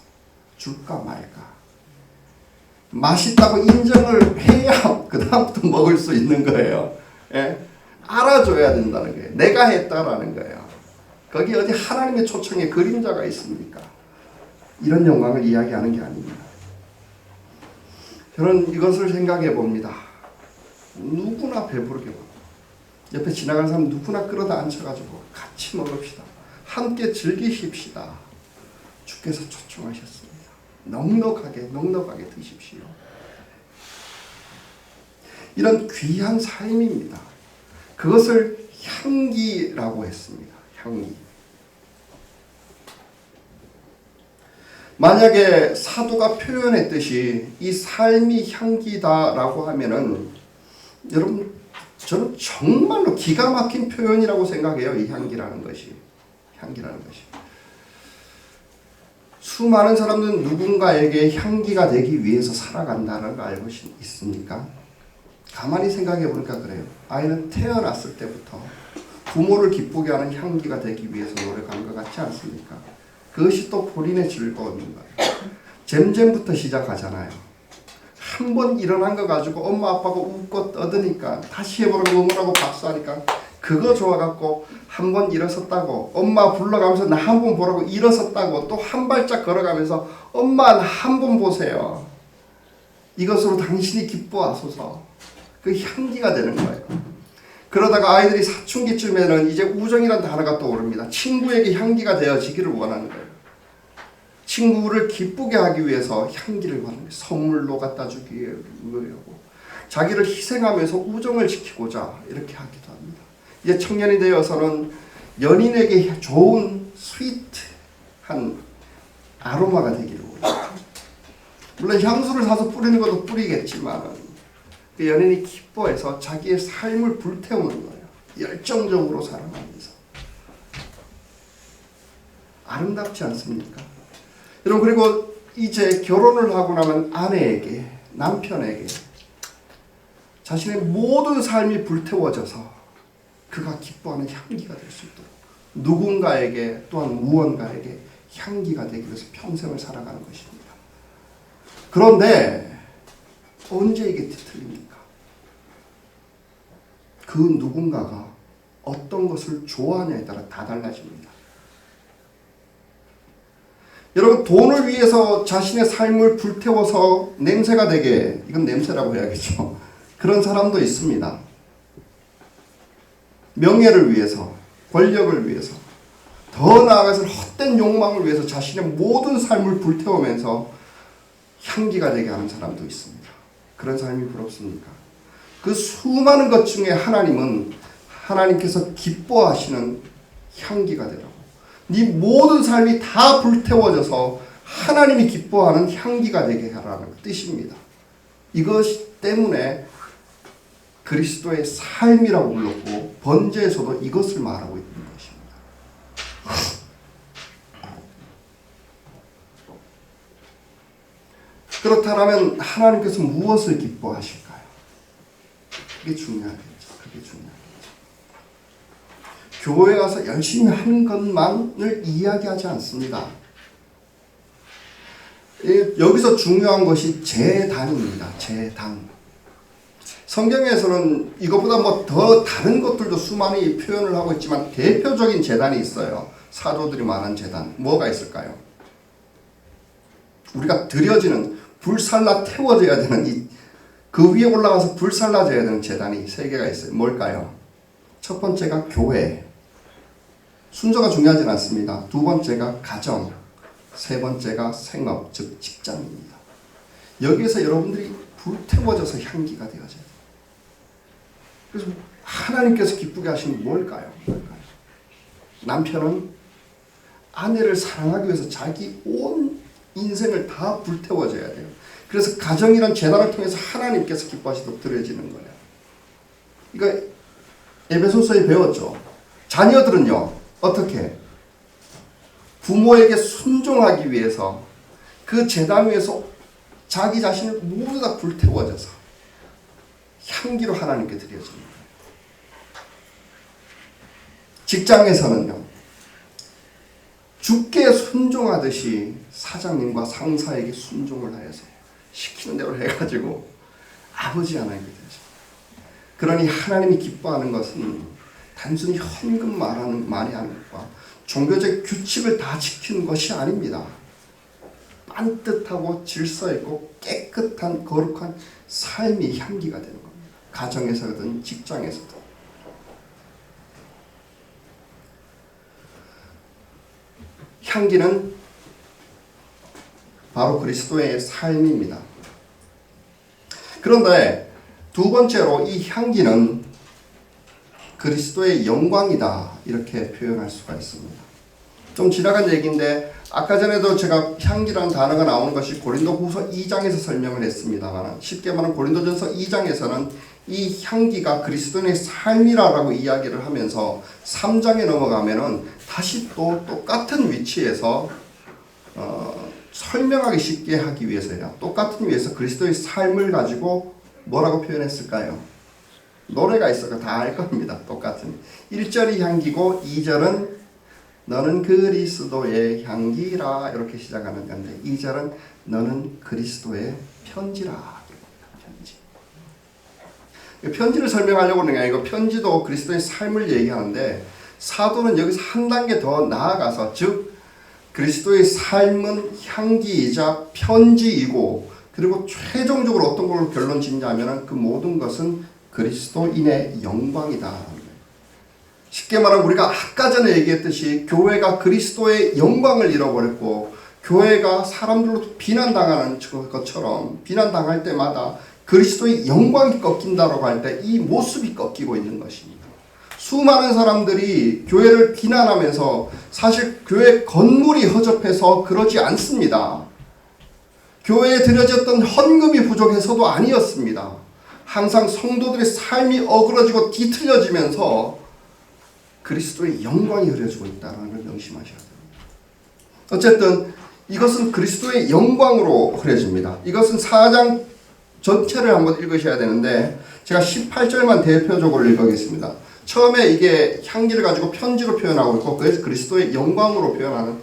줄까 말까, 맛있다고 인정을 해야 그 다음부터 먹을 수 있는 거예요. 예? 알아줘야 된다는 거예요. 내가 했다라는 거예요. 거기 어디 하나님의 초청에 그림자가 있습니까? 이런 영광을 이야기하는 게 아닙니다. 저는 이것을 생각해 봅니다. 누구나 배부르게 먹고 옆에 지나가는 사람 누구나 끌어다 앉혀가지고 같이 먹읍시다. 함께 즐기십시다. 주께서 초청하셨습니다. 넉넉하게 드십시오. 이런 귀한 삶입니다. 그것을 향기라고 했습니다. 향기. 만약에 사도가 표현했듯이 이 삶이 향기다라고 하면은 여러분, 저는 정말로 기가 막힌 표현이라고 생각해요. 이 향기라는 것이. 수많은 사람들은 누군가에게 향기가 되기 위해서 살아간다는 걸 알고 있습니까? 가만히 생각해 보니까 그래요. 아이는 태어났을 때부터 부모를 기쁘게 하는 향기가 되기 위해서 노력한 것 같지 않습니까? 그것이 또 본인의 즐거움인 거예요. 잼잼부터 시작하잖아요. 한 번 일어난 거 가지고 엄마 아빠가 웃고 떠드니까 다시 해보라고 응원하고 박수하니까 그거 좋아갖고 한 번 일어섰다고 엄마 불러가면서 나 한 번 보라고 일어섰다고 또 한 발짝 걸어가면서 엄마 나 한 번 보세요. 이것으로 당신이 기뻐하소서. 그 향기가 되는 거예요. 그러다가 아이들이 사춘기쯤에는 이제 우정이란 단어가 떠오릅니다. 친구에게 향기가 되어지기를 원하는 거예요. 친구를 기쁘게 하기 위해서 향기를 원하는 거예요. 선물로 갖다 주기 위하고 자기를 희생하면서 우정을 지키고자 이렇게 하기도 합니다. 이제 청년이 되어서는 연인에게 좋은 스위트한 아로마가 되기를 원해요. 물론 향수를 사서 뿌리는 것도 뿌리겠지만 그 연인이 기뻐해서 자기의 삶을 불태우는 거예요. 열정적으로 사랑하면서. 아름답지 않습니까? 여러분, 그리고 이제 결혼을 하고 나면 아내에게, 남편에게 자신의 모든 삶이 불태워져서 그가 기뻐하는 향기가 될 수 있도록 누군가에게 또한 무언가에게 향기가 되기 위해서 평생을 살아가는 것입니다. 그런데 언제 이게 뒤틀립니까? 그 누군가가 어떤 것을 좋아하냐에 따라 다 달라집니다. 여러분, 돈을 위해서 자신의 삶을 불태워서 냄새가 되게, 이건 냄새라고 해야겠죠. 그런 사람도 있습니다. 명예를 위해서, 권력을 위해서, 더 나아가서 헛된 욕망을 위해서 자신의 모든 삶을 불태우면서 향기가 되게 하는 사람도 있습니다. 그런 삶이 부럽습니까? 그 수많은 것 중에 하나님은 하나님께서 기뻐하시는 향기가 되라고. 네 모든 삶이 다 불태워져서 하나님이 기뻐하는 향기가 되게 하라는 뜻입니다. 이것 때문에 그리스도의 삶이라고 불렀고 번제에서도 이것을 말하고 있는 것입니다. 그렇다면 하나님께서 무엇을 기뻐하실까요? 그게 중요하겠죠. 교회 가서 열심히 하는 것만을 이야기하지 않습니다. 여기서 중요한 것이 제단입니다. 제단. 성경에서는 이것보다 뭐 더 다른 것들도 수많이 표현을 하고 있지만 대표적인 제단이 있어요. 사도들이 말한 제단. 뭐가 있을까요? 우리가 드려지는 불살라 태워져야 되는 그 위에 올라가서 불살라져야 되는 제단이 3개가 있어요. 뭘까요? 첫 번째가 교회. 순서가 중요하진 않습니다. 두 번째가 가정. 세 번째가 생업, 즉 직장입니다. 여기에서 여러분들이 불태워져서 향기가 되어져요. 그래서 하나님께서 기쁘게 하시는 뭘까요? 남편은 아내를 사랑하기 위해서 자기 온 인생을 다 불태워줘야 돼요. 그래서 가정이란 재단을 통해서 하나님께서 기뻐하시도록 드려지는 거예요. 이거 에베소서에 배웠죠. 자녀들은요, 어떻게? 부모에게 순종하기 위해서 그 재단 위에서 자기 자신을 모두 다 불태워져서 향기로 하나님께 드려지는 거예요. 직장에서는요, 주께 순종하듯이 사장님과 상사에게 순종을 하여서 시키는 대로 해가지고 아버지 하나님께 되죠. 그러니 하나님이 기뻐하는 것은 단순히 헌금 많이 하는 것과 종교적 규칙을 다 지키는 것이 아닙니다. 반듯하고 질서 있고 깨끗한 거룩한 삶이 향기가 되는 겁니다. 가정에서든 직장에서든. 향기는 바로 그리스도의 삶입니다. 그런데 두 번째로 이 향기는 그리스도의 영광이다 이렇게 표현할 수가 있습니다. 좀 지나간 얘기인데 아까 전에도 제가 향기라는 단어가 나오는 것이 고린도후서 2장에서 설명을 했습니다만 쉽게 말하면 고린도전서 2장에서는 이 향기가 그리스도인의 삶이라고 이야기를 하면서 3장에 넘어가면은 다시 또 똑같은 위치에서 설명하기 쉽게 하기 위해서요. 똑같은 위에서 그리스도의 삶을 가지고 뭐라고 표현했을까요? 노래가 있어서 다 알 겁니다. 똑같은 1절이 향기고 2절은 너는 그리스도의 향기라 이렇게 시작하는 건데 2절은 너는 그리스도의 편지라. 편지를 설명하려고 하는 게 아니고 편지도 그리스도의 삶을 얘기하는데 사도는 여기서 한 단계 더 나아가서 즉 그리스도의 삶은 향기이자 편지이고 그리고 최종적으로 어떤 걸 결론 짓냐면 그 모든 것은 그리스도인의 영광이다. 쉽게 말하면 우리가 아까 전에 얘기했듯이 교회가 그리스도의 영광을 잃어버렸고 교회가 사람들로 비난당하는 것처럼 비난당할 때마다 그리스도의 영광이 꺾인다고 할 때 이 모습이 꺾이고 있는 것입니다. 수많은 사람들이 교회를 비난하면서 사실 교회 건물이 허접해서 그러지 않습니다. 교회에 드려졌던 헌금이 부족해서도 아니었습니다. 항상 성도들의 삶이 어그러지고 뒤틀려지면서 그리스도의 영광이 흐려지고 있다는 걸 명심하셔야 됩니다. 어쨌든 이것은 그리스도의 영광으로 흐려집니다. 이것은 4장 전체를 한번 읽으셔야 되는데 제가 18절만 대표적으로 읽어보겠습니다. 처음에 이게 향기를 가지고 편지로 표현하고 있고 그래서 그리스도의 영광으로 표현하는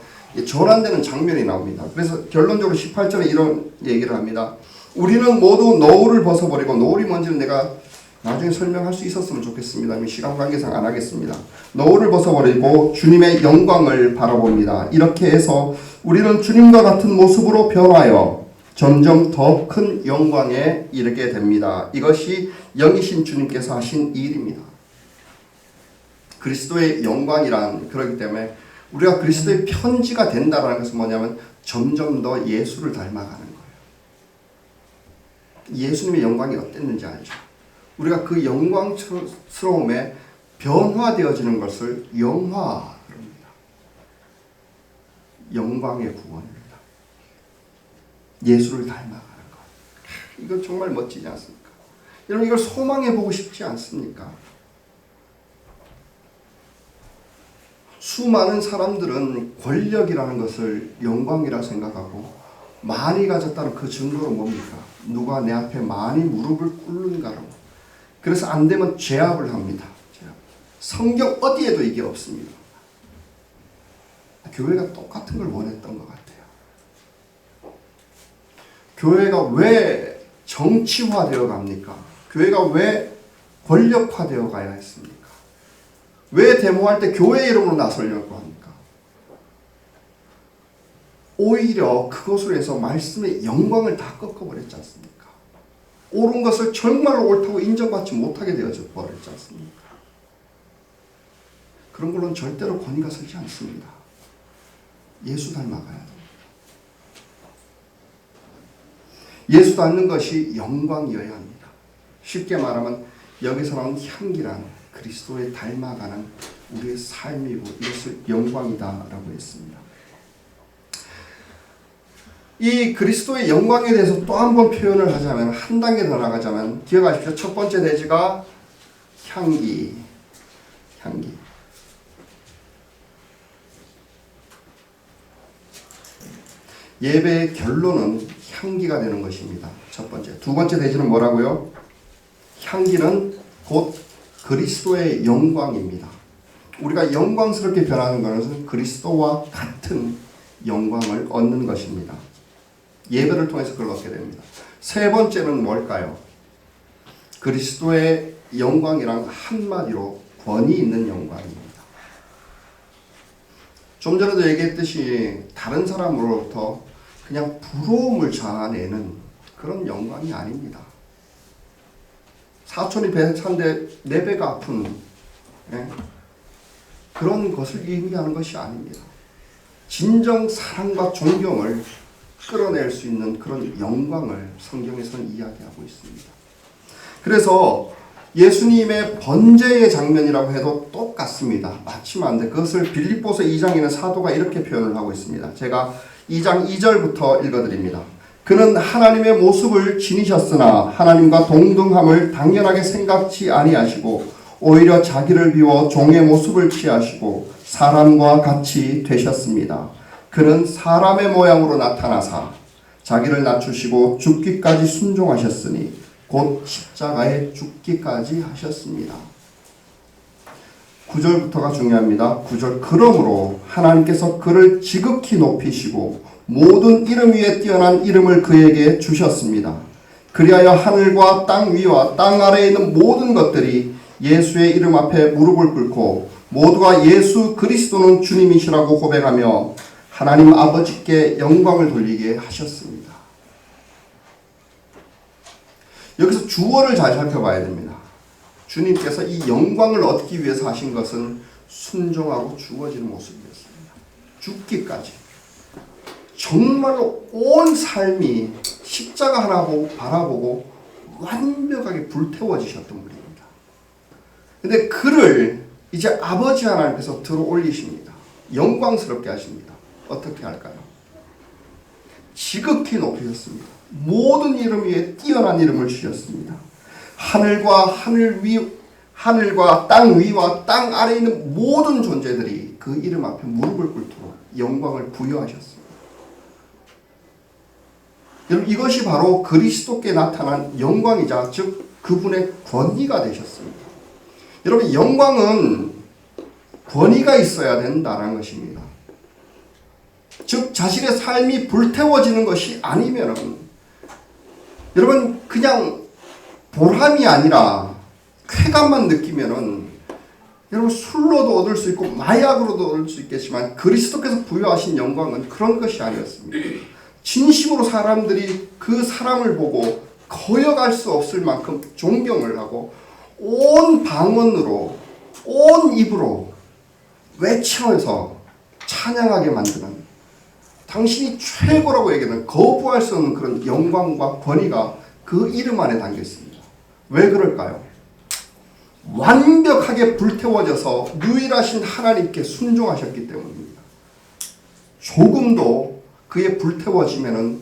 전환되는 장면이 나옵니다. 그래서 결론적으로 18절에 이런 얘기를 합니다. 우리는 모두 노을을 벗어버리고 노을이 뭔지는 내가 나중에 설명할 수 있었으면 좋겠습니다. 시간 관계상 안 하겠습니다. 노을을 벗어버리고 주님의 영광을 바라봅니다. 이렇게 해서 우리는 주님과 같은 모습으로 변하여 점점 더 큰 영광에 이르게 됩니다. 이것이 영이신 주님께서 하신 일입니다. 그리스도의 영광이란 그렇기 때문에 우리가 그리스도의 편지가 된다는 것은 뭐냐면 점점 더 예수를 닮아가는 거예요. 예수님의 영광이 어땠는지 알죠? 우리가 그 영광스러움에 변화되어지는 것을 영화 그럽니다. 영광의 구원입니다. 예수를 닮아가는 것. 이건 정말 멋지지 않습니까? 여러분 이걸 소망해보고 싶지 않습니까? 수많은 사람들은 권력이라는 것을 영광이라 생각하고 많이 가졌다는 그 증거로 뭡니까? 누가 내 앞에 많이 무릎을 꿇는가로. 그래서 안 되면 제압을 합니다. 성경 어디에도 이게 없습니다. 교회가 똑같은 걸 원했던 것 같아요. 교회가 왜 정치화되어 갑니까? 교회가 왜 권력화되어 가야 했습니까? 왜 데모할 때 교회 이름으로 나서려고 합니까? 오히려 그것으로 해서 말씀의 영광을 다 꺾어버렸지 않습니까? 옳은 것을 정말로 옳다고 인정받지 못하게 되어져 버렸지 않습니까? 그런 걸로는 절대로 권위가 서지 않습니다. 예수 닮아가야 됩니다. 예수 닮는 것이 영광이어야 합니다. 쉽게 말하면 여기서 나온 향기란 그리스도에 닮아가는 우리의 삶이고 이것을 영광이다라고 했습니다. 이 그리스도의 영광에 대해서 또 한 번 표현을 하자면 한 단계 더 나가자면 기억하십시오. 첫 번째 대지가 향기. 예배의 결론은 향기가 되는 것입니다. 첫 번째. 두 번째 대지는 뭐라고요? 향기는 곧 그리스도의 영광입니다. 우리가 영광스럽게 변하는 것은 그리스도와 같은 영광을 얻는 것입니다. 예배를 통해서 그걸 얻게 됩니다. 세 번째는 뭘까요? 그리스도의 영광이란 한마디로 권위 있는 영광입니다. 좀 전에도 얘기했듯이 다른 사람으로부터 그냥 부러움을 자아내는 그런 영광이 아닙니다. 사촌이 배 찬데 내 배가 아픈 그런 것을 의미하는 것이 아닙니다. 진정 사랑과 존경을 끌어낼 수 있는 그런 영광을 성경에서는 이야기하고 있습니다. 그래서 예수님의 번제의 장면이라고 해도 똑같습니다. 맞추면 안 돼. 그것을 빌립보서 2장에 있는 사도가 이렇게 표현을 하고 있습니다. 제가 2장 2절부터 읽어드립니다. 그는 하나님의 모습을 지니셨으나 하나님과 동등함을 당연하게 생각지 아니하시고 오히려 자기를 비워 종의 모습을 취하시고 사람과 같이 되셨습니다. 그는 사람의 모양으로 나타나사 자기를 낮추시고 죽기까지 순종하셨으니 곧 십자가에 죽기까지 하셨습니다. 9절부터가 중요합니다. 9절 그러므로 하나님께서 그를 지극히 높이시고 모든 이름 위에 뛰어난 이름을 그에게 주셨습니다. 그리하여 하늘과 땅 위와 땅 아래에 있는 모든 것들이 예수의 이름 앞에 무릎을 꿇고 모두가 예수 그리스도는 주님이시라고 고백하며 하나님 아버지께 영광을 돌리게 하셨습니다. 여기서 주어를 잘 살펴봐야 됩니다. 주님께서 이 영광을 얻기 위해서 하신 것은 순종하고 죽어지는 모습이었습니다. 죽기까지. 정말로 온 삶이 십자가 하나 바라보고 완벽하게 불태워지셨던 분입니다. 근데 그를 이제 아버지 하나님께서 들어 올리십니다. 영광스럽게 하십니다. 어떻게 할까요? 지극히 높이셨습니다. 모든 이름 위에 뛰어난 이름을 주셨습니다. 하늘과 땅 위와 땅 아래에 있는 모든 존재들이 그 이름 앞에 무릎을 꿇도록 영광을 부여하셨습니다. 여러분 이것이 바로 그리스도께 나타난 영광이자 즉 그분의 권위가 되셨습니다. 여러분 영광은 권위가 있어야 된다는 것입니다. 즉 자신의 삶이 불태워지는 것이 아니면은 여러분 그냥 보람이 아니라 쾌감만 느끼면은 여러분 술로도 얻을 수 있고 마약으로도 얻을 수 있겠지만 그리스도께서 부여하신 영광은 그런 것이 아니었습니다. 진심으로 사람들이 그 사람을 보고 거역할 수 없을 만큼 존경을 하고 온 방언으로 온 입으로 외치면서 찬양하게 만드는 당신이 최고라고 얘기하는 거부할 수 없는 그런 영광과 권위가 그 이름 안에 담겨 있습니다. 왜 그럴까요? 완벽하게 불태워져서 유일하신 하나님께 순종하셨기 때문입니다. 조금도 그의 불태워지면은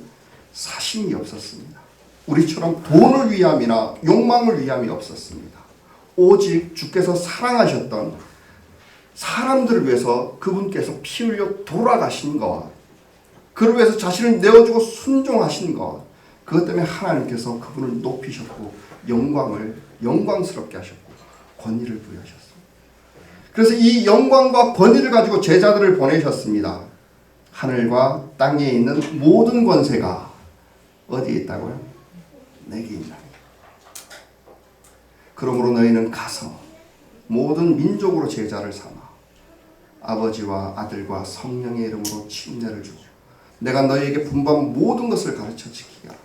사심이 없었습니다. 우리처럼 돈을 위함이나 욕망을 위함이 없었습니다. 오직 주께서 사랑하셨던 사람들을 위해서 그분께서 피 흘려 돌아가신 것, 그를 위해서 자신을 내어주고 순종하신 것, 그것 때문에 하나님께서 그분을 높이셨고 영광스럽게 하셨고 권위를 부여하셨습니다. 그래서 이 영광과 권위를 가지고 제자들을 보내셨습니다. 하늘과 땅에 있는 모든 권세가 어디에 있다고요? 내게 있나니. 그러므로 너희는 가서 모든 민족으로 제자를 삼아 아버지와 아들과 성령의 이름으로 침례를 주고 내가 너희에게 분부한 모든 것을 가르쳐 지키게 하라.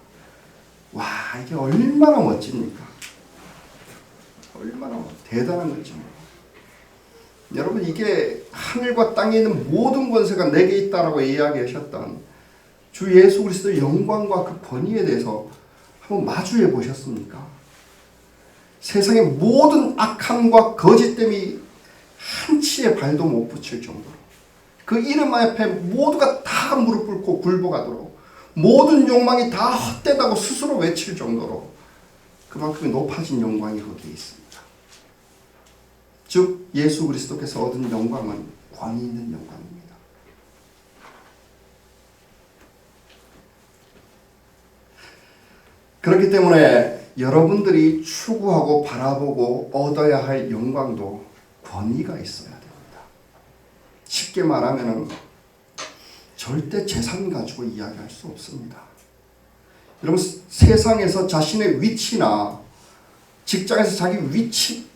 와, 이게 얼마나 멋집니까? 얼마나 대단한 거죠. 여러분 이게 하늘과 땅에 있는 모든 권세가 내게 있다라고 이야기하셨던 주 예수 그리스도의 영광과 그 권위에 대해서 한번 마주해 보셨습니까? 세상의 모든 악함과 거짓됨이 한치의 발도 못 붙일 정도로 그 이름 앞에 모두가 다 무릎 꿇고 굴복하도록 모든 욕망이 다 헛되다고 스스로 외칠 정도로 그만큼 높아진 영광이 거기에 있습니다. 즉 예수 그리스도께서 얻은 영광은 권위 있는 영광입니다. 그렇기 때문에 여러분들이 추구하고 바라보고 얻어야 할 영광도 권위가 있어야 됩니다. 쉽게 말하면 절대 재산 가지고 이야기할 수 없습니다. 여러분 세상에서 자신의 위치나 직장에서 자기 위치,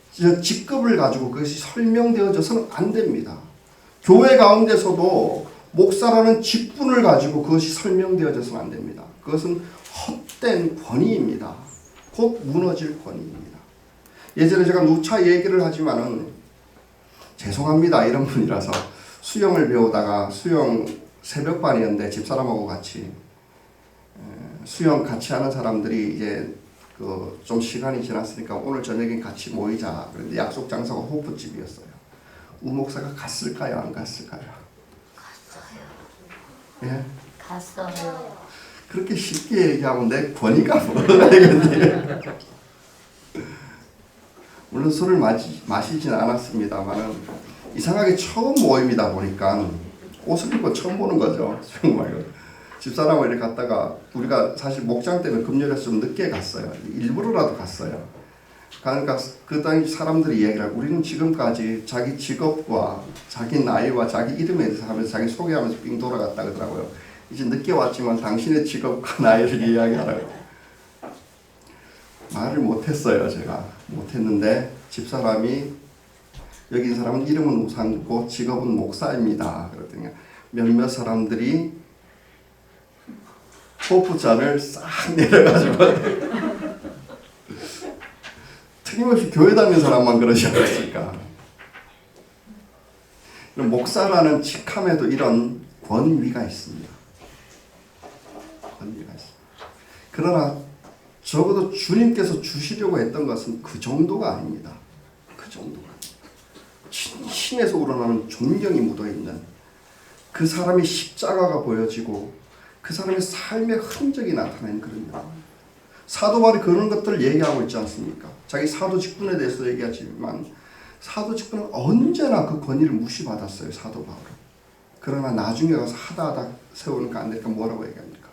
직급을 가지고 그것이 설명되어져서는 안 됩니다. 교회 가운데서도 목사라는 직분을 가지고 그것이 설명되어져서는 안 됩니다. 그것은 헛된 권위입니다. 곧 무너질 권위입니다. 예전에 제가 누차 얘기를 하지만은 죄송합니다 이런 분이라서 수영을 배우다가 수영 새벽반이었는데 집사람하고 같이 수영 같이 하는 사람들이 이제 좀 시간이 지났으니까 오늘 저녁에 같이 모이자. 그런데 약속 장소가 호프집이었어요. 우 목사가 갔을까요? 안 갔을까요? 갔어요. 예? 갔어요. 그렇게 쉽게 얘기하면 내 권위가 뭐가 되겠니? 물론 술을 마시진 않았습니다만은 이상하게 처음 모임이다 보니까 옷을 입고 처음 보는 거죠. 정말 집사람을 이렇게 갔다가 우리가 사실 목장 때문에 금요일에 좀 늦게 갔어요. 일부러라도 갔어요. 그러니까 그 당시 사람들이 얘기를 하고 우리는 지금까지 자기 직업과 자기 나이와 자기 이름에 대해서 하면서 자기 소개하면서 빙 돌아갔다 그러더라고요. 이제 늦게 왔지만 당신의 직업과 나이를 이야기하라고. 말을 못했어요. 제가 못했는데 집사람이 여기 있는 사람은 이름은 우상고 직업은 목사입니다. 그랬더니 몇몇 사람들이 호프잔을 싹 내려가지고 틀림없이 교회 다니는 사람만 그러지 않았을까. 목사라는 직함에도 이런 권위가 있습니다. 권위가 있습니다. 그러나 적어도 주님께서 주시려고 했던 것은 그 정도가 아닙니다. 그 정도가 신에서 우러나는 존경이 묻어있는 그 사람의 십자가가 보여지고 그 사람의 삶의 흔적이 나타나는 그런 것. 사도 바울이 그런 것들을 얘기하고 있지 않습니까? 자기 사도 직분에 대해서 얘기하지만 사도 직분은 언제나 그 권위를 무시받았어요. 사도 바울은. 그러나 나중에 가서 하다 세우니까 안 되니까 뭐라고 얘기합니까?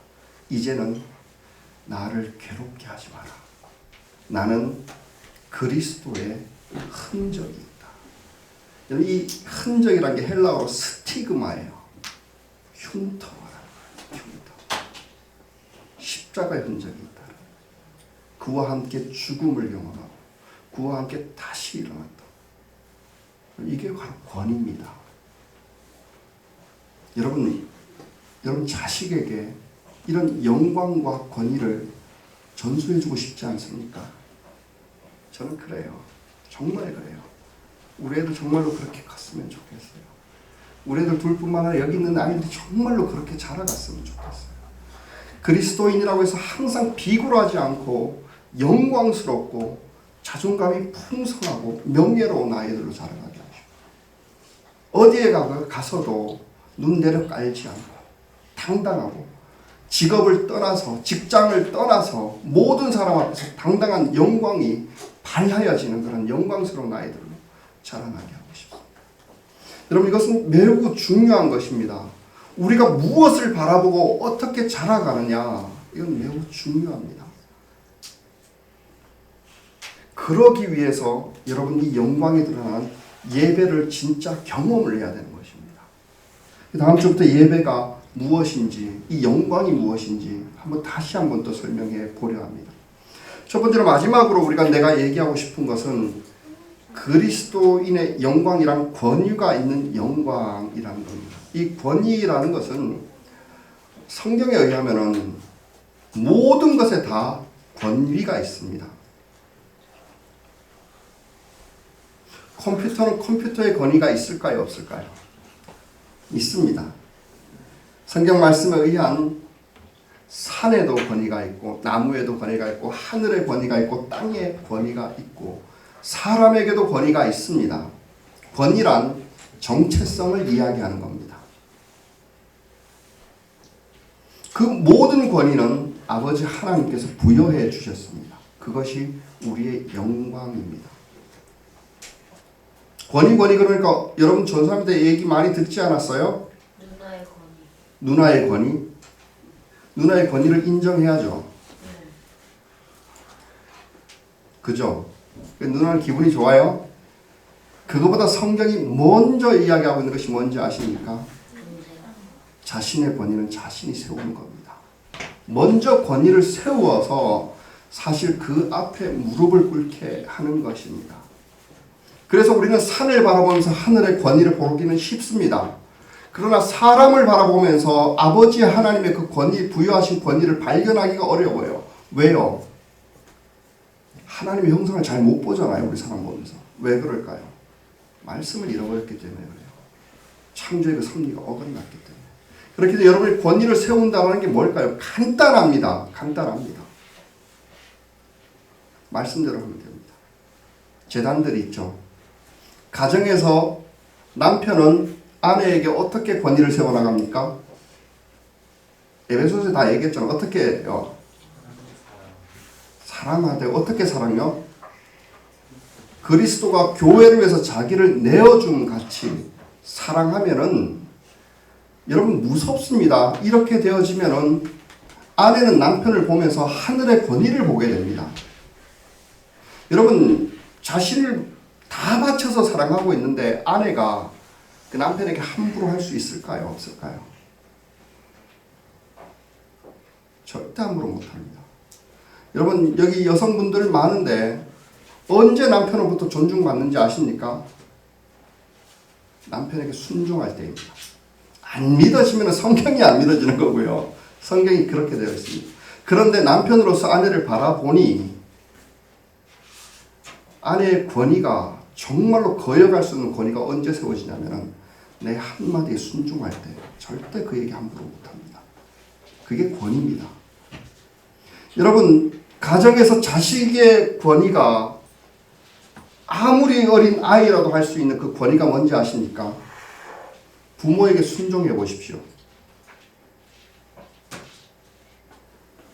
이제는 나를 괴롭게 하지 마라. 나는 그리스도의 흔적이 있다. 이 흔적이라는 게 헬라어로 스티그마예요. 흉터. 십자가의 흔적이 있다. 그와 함께 죽음을 경험하고 그와 함께 다시 일어났다. 이게 바로 권위입니다. 여러분 자식에게 이런 영광과 권위를 전수해주고 싶지 않습니까? 저는 그래요. 정말 그래요. 우리 애들 정말로 그렇게 갔으면 좋겠어요. 우리 애들 둘뿐만 아니라 여기 있는 아이들이 정말로 그렇게 자라갔으면 좋겠어요. 그리스도인이라고 해서 항상 비굴하지 않고 영광스럽고 자존감이 풍성하고 명예로운 아이들로 자라가게 하시고 어디에 가서도 눈 내려 깔지 않고 당당하고 직업을 떠나서 직장을 떠나서 모든 사람 앞에서 당당한 영광이 발하여지는 그런 영광스러운 아이들로 자라나게 하고 싶습니다. 여러분 이것은 매우 중요한 것입니다. 우리가 무엇을 바라보고 어떻게 자라가느냐 이건 매우 중요합니다. 그러기 위해서 여러분 이 영광이 드러나는 예배를 진짜 경험을 해야 되는 것입니다. 다음 주부터 예배가 무엇인지 이 영광이 무엇인지 다시 한번 또 설명해 보려 합니다. 첫 번째로 마지막으로 내가 얘기하고 싶은 것은 그리스도인의 영광이란 권위가 있는 영광이라는 겁니다. 이 권위라는 것은 성경에 의하면은 모든 것에 다 권위가 있습니다. 컴퓨터는 컴퓨터의 권위가 있을까요? 없을까요? 있습니다. 성경 말씀에 의한 산에도 권위가 있고 나무에도 권위가 있고 하늘에 권위가 있고 땅에 권위가 있고 사람에게도 권위가 있습니다. 권위란 정체성을 이야기하는 겁니다. 그 모든 권위는 아버지 하나님께서 부여해 주셨습니다. 그것이 우리의 영광입니다. 권위 그러니까 여러분 전사님 때 얘기 많이 듣지 않았어요? 누나의 권위. 누나의 권위? 누나의 권위를 인정해야죠. 그죠? 누나는 기분이 좋아요? 그거보다 성경이 먼저 이야기하고 있는 것이 뭔지 아십니까? 자신의 권위는 자신이 세우는 겁니다. 먼저 권위를 세워서 사실 그 앞에 무릎을 꿇게 하는 것입니다. 그래서 우리는 산을 바라보면서 하늘의 권위를 보기는 쉽습니다. 그러나 사람을 바라보면서 아버지 하나님의 그 권위, 부여하신 권위를 발견하기가 어려워요. 왜요? 하나님의 형상을 잘 못 보잖아요. 우리 사람 보면서. 왜 그럴까요? 말씀을 잃어버렸기 때문에 그래요. 창조의 그 섭리가 어긋났기 때문에. 그렇기 때문에 여러분이 권위를 세운다는 게 뭘까요? 간단합니다. 간단합니다. 말씀대로 하면 됩니다. 제단들이 있죠. 가정에서 남편은 아내에게 어떻게 권위를 세워나갑니까? 에베소서에 다 얘기했잖아요. 어떻게 해요? 사랑하되 어떻게 사랑요? 그리스도가 교회를 위해서 자기를 내어줌 같이 사랑하면은 여러분 무섭습니다. 이렇게 되어지면은 아내는 남편을 보면서 하늘의 권위를 보게 됩니다. 여러분 자신을 다 바쳐서 사랑하고 있는데 아내가 그 남편에게 함부로 할 수 있을까요? 없을까요? 절대 함부로 못합니다. 여러분 여기 여성분들 많은데 언제 남편으로부터 존중받는지 아십니까? 남편에게 순종할 때입니다. 안 믿어지면 성경이 안 믿어지는 거고요. 성경이 그렇게 되어 있습니다. 그런데 남편으로서 아내를 바라보니 아내의 권위가 정말로 거역할 수 있는 권위가 언제 세워지냐면 내 한마디에 순종할 때 절대 그에게 함부로 못합니다. 그게 권위입니다. 여러분 가정에서 자식의 권위가 아무리 어린 아이라도 할 수 있는 그 권위가 뭔지 아십니까? 부모에게 순종해 보십시오.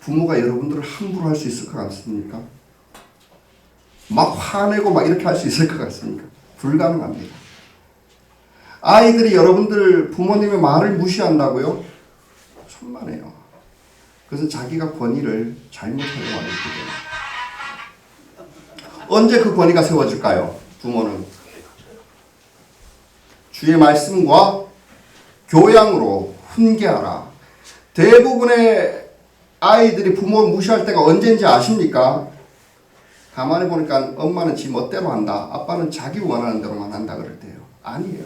부모가 여러분들을 함부로 할 수 있을 것 같습니까? 막 화내고 막 이렇게 할 수 있을 것 같습니까? 불가능합니다. 아이들이 여러분들 부모님의 말을 무시한다고요? 천만에요. 그것은 자기가 권위를 잘못하려고 하는 거예요. 언제 그 권위가 세워질까요? 부모는 주의 말씀과 교양으로 훈계하라. 대부분의 아이들이 부모를 무시할 때가 언제인지 아십니까? 가만히 보니까 엄마는 지 멋대로 한다. 아빠는 자기 원하는 대로만 한다 그럴 때요. 아니에요.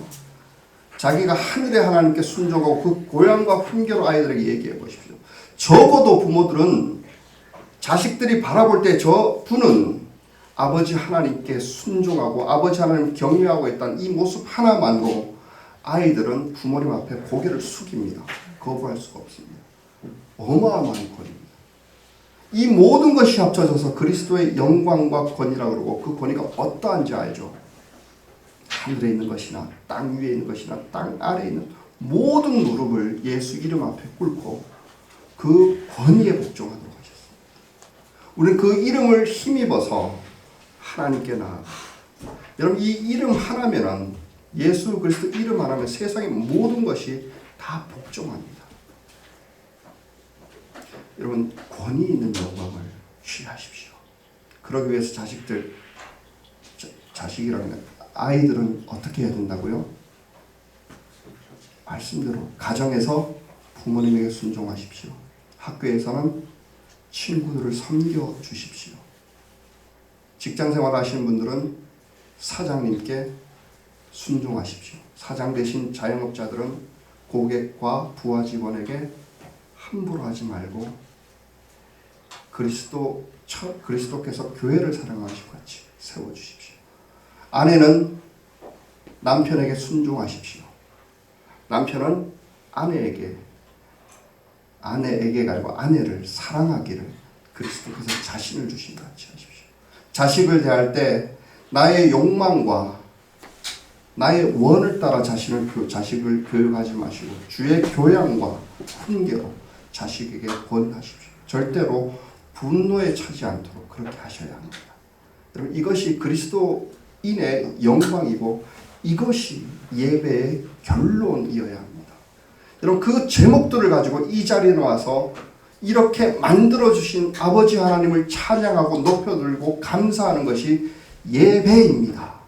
자기가 하늘의 하나님께 순종하고 그 교양과 훈계로 아이들에게 얘기해 보십시오. 적어도 부모들은 자식들이 바라볼 때 저 분은 아버지 하나님께 순종하고 아버지 하나님을 경외하고 있다는 이 모습 하나만으로 아이들은 부모님 앞에 고개를 숙입니다. 거부할 수가 없습니다. 어마어마한 권위입니다. 이 모든 것이 합쳐져서 그리스도의 영광과 권위라고 그러고 그 권위가 어떠한지 알죠? 하늘에 있는 것이나 땅 위에 있는 것이나 땅 아래에 있는 모든 무릎을 예수 이름 앞에 꿇고 그 권위에 복종하도록 하셨습니다. 우리는 그 이름을 힘입어서 하나님께 나아가. 여러분 이 이름 하나면은 예수 그리스도 이름 하나면 세상의 모든 것이 다 복종합니다. 여러분 권위 있는 영광을 취하십시오. 그러기 위해서 자식이라면 아이들은 어떻게 해야 된다고요? 말씀대로 가정에서 부모님에게 순종하십시오. 학교에서는 친구들을 섬겨 주십시오. 직장생활 하시는 분들은 사장님께 순종하십시오. 사장 대신 자영업자들은 고객과 부하 직원에게 함부로 하지 말고 그리스도께서 교회를 사랑하시고 같이 세워주십시오. 아내는 남편에게 순종하십시오. 남편은 아내에게가 아니고 아내를 사랑하기를 그리스도께서 자신을 주신 것 같이 하십시오. 자식을 대할 때 나의 욕망과 나의 원을 따라 자식을 교육하지 마시고 주의 교양과 훈계로 자식에게 권하십시오. 절대로 분노에 차지 않도록 그렇게 하셔야 합니다. 여러분 이것이 그리스도인의 영광이고 이것이 예배의 결론이어야 합니다. 여러분 그 제목들을 가지고 이 자리에 나와서 이렇게 만들어주신 아버지 하나님을 찬양하고 높여들고 감사하는 것이 예배입니다.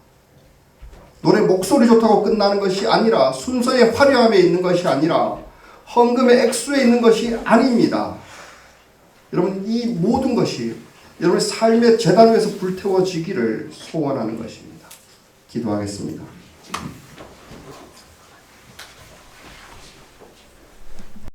노래 목소리 좋다고 끝나는 것이 아니라 순서의 화려함에 있는 것이 아니라 헌금의 액수에 있는 것이 아닙니다. 여러분 이 모든 것이 여러분의 삶의 제단 위에서 불태워지기를 소원하는 것입니다. 기도하겠습니다.